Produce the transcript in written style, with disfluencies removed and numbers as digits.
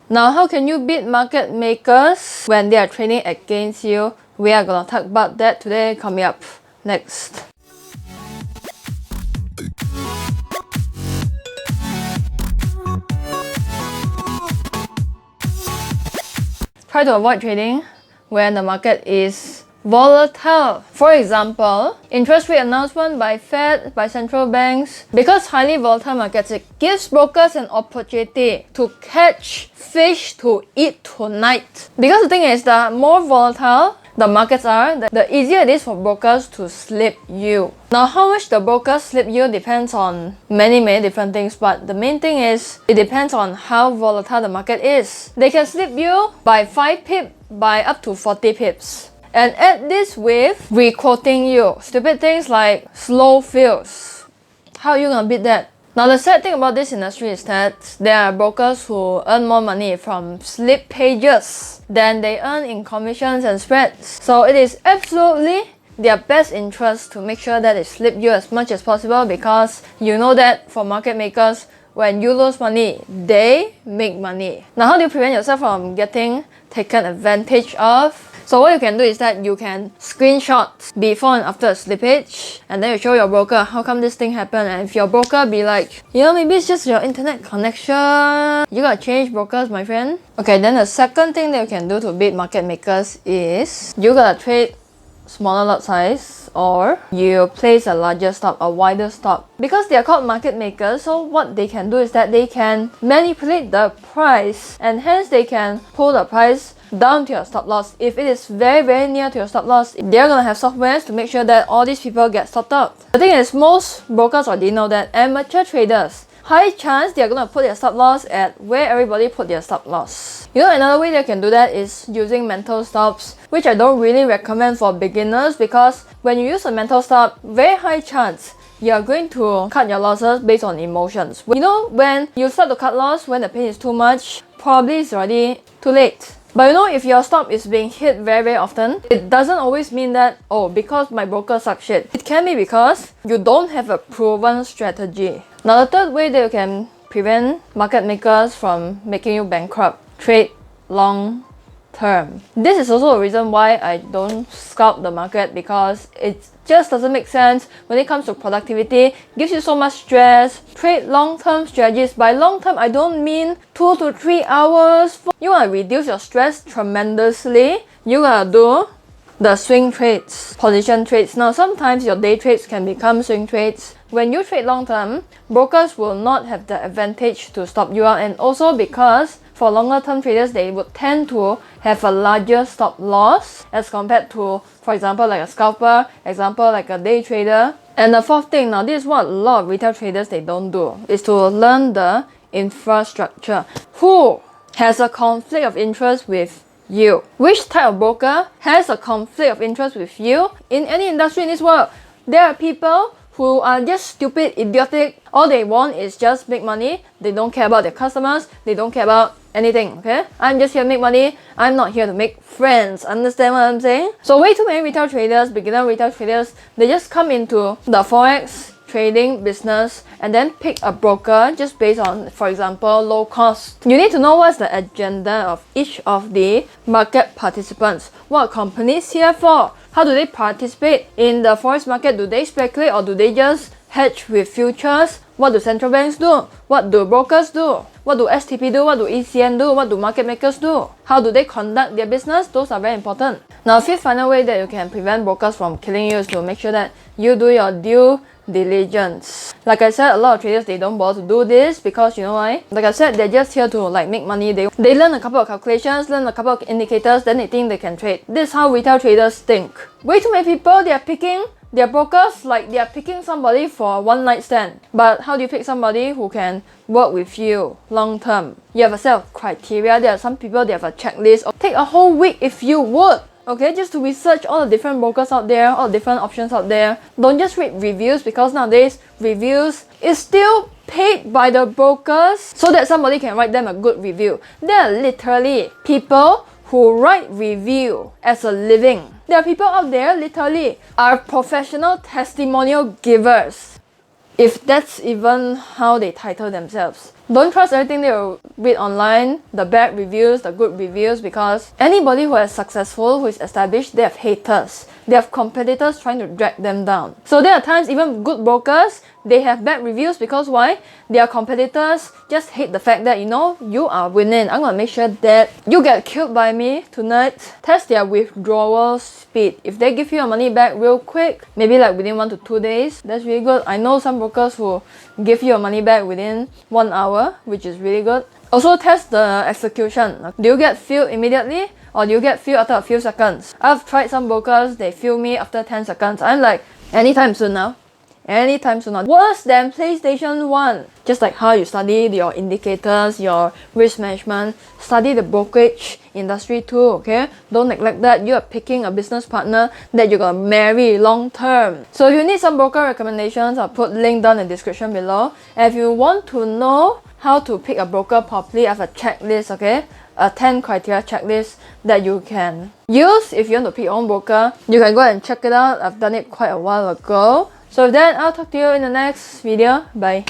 Now, how can you beat market makers when they are trading against you? We are gonna talk about that today, coming up next. Try to avoid trading when the market is volatile. For example, interest rate announcement by Fed, by central banks. Because highly volatile markets, it gives brokers an opportunity to catch fish to eat tonight. Because the thing is, the more volatile the markets are, the easier it is for brokers to slip you. Now, how much the brokers slip you depends on many different things, but the main thing is it depends on how volatile the market is. They can slip you by 5 pips, by up to 40 pips. And add this with re-quoting you. Stupid things like slow fills. How are you gonna beat that? Now, the sad thing about this industry is that there are brokers who earn more money from slippages than they earn in commissions and spreads. So it is absolutely their best interest to make sure that they slip you as much as possible, because you know that for market makers, when you lose money, they make money. Now, how do you prevent yourself from getting taken advantage of? So what you can do is that you can screenshot before and after a slippage, and then you show your broker how come this thing happened. And if your broker be like, maybe it's just your internet connection, you gotta change brokers, my friend. Okay, then the second thing that you can do to beat market makers is you gotta trade smaller lot size, or you place a larger stop, a wider stop. Because they are called market makers, so what they can do is that they can manipulate the price, and hence they can pull the price down to your stop loss. If it is very near to your stop loss, they're gonna have softwares to make sure that all these people get stopped out. The thing is, most brokers already know that amateur traders, high chance they're gonna put their stop loss at where everybody put their stop loss. Another way they can do that is using mental stops, which I don't really recommend for beginners, because when you use a mental stop, very high chance you're going to cut your losses based on emotions. When you start to cut loss, when the pain is too much, probably it's already too late. But if your stop is being hit very often, it doesn't always mean that, because my broker sucks shit. It can be because you don't have a proven strategy. Now, the third way that you can prevent market makers from making you bankrupt: trade long term. This is also a reason why I don't scout the market, because it just doesn't make sense when it comes to productivity. It gives you so much stress. Trade long-term strategies. By long-term, I don't mean 2 to 3 hours. You want to reduce your stress tremendously, you gotta do the swing trades, position trades. Now, sometimes your day trades can become swing trades. When you trade long-term, brokers will not have the advantage to stop you out, and also because for longer term traders, they would tend to have a larger stop loss as compared to, for example, like a scalper, example like a day trader. And the fourth thing, now this is what a lot of retail traders they don't do, is to learn the infrastructure. Who has a conflict of interest with you? Which type of broker has a conflict of interest with you? In any industry in this world, there are people who are just stupid, idiotic. All they want is just make money. They don't care about their customers. They don't care about anything, okay? I'm just here to make money. I'm not here to make friends. Understand what I'm saying? So way too many retail traders, beginner retail traders, they just come into the Forex trading business and then pick a broker just based on, for example, low cost. You need to know what's the agenda of each of the market participants. What companies here for? How do they participate in the Forex market? Do they speculate, or do they just hedge with futures? What do central banks do? What do brokers do? What do STP do? What do ECN do? What do market makers do? How do they conduct their business? Those are very important. Now, fifth final way that you can prevent brokers from killing you is to make sure that you do your due diligence. Like I said, a lot of traders, they don't bother to do this because you know why? Like I said, they're just here to make money. They learn a couple of calculations, learn a couple of indicators, then they think they can trade. This is how retail traders think. Way too many people, they are picking their brokers like they are picking somebody for a one night stand. But how do you pick somebody who can work with you long term? You have a set of criteria. There are some people, they have a checklist. Take a whole week if you would. Okay, just to research all the different brokers out there, all the different options out there. Don't just read reviews, because nowadays reviews is still paid by the brokers so that somebody can write them a good review. There are literally people who write review as a living. There are people out there literally are professional testimonial givers, if that's even how they title themselves. Don't trust everything that you read online, the bad reviews, the good reviews, because anybody who is successful, who is established, they have haters. They have competitors trying to drag them down. So there are times even good brokers, they have bad reviews because why? Their competitors just hate the fact that, you know, you are winning. I'm gonna make sure that you get killed by me tonight. Test their withdrawal speed. If they give you your money back real quick, maybe like within 1 to 2 days, that's really good. I know some brokers who give you your money back within 1 hour, which is really good. Also test the execution. Do you get filled immediately or do you get filled after a few seconds? I've tried some brokers, they fill me after 10 seconds. I'm like, anytime soon now. Anytime soon now. Worse than PlayStation 1. Just like how you study your indicators, your risk management, study the brokerage industry too, okay? Don't neglect that. You are picking a business partner that you're gonna marry long term. So if you need some broker recommendations, I'll put link down in the description below. And if you want to know how to pick a broker properly, I have a checklist, okay? A 10 criteria checklist that you can use if you want to pick your own broker. You can go and check it out. I've done it quite a while ago. So with that, I'll talk to you in the next video. Bye.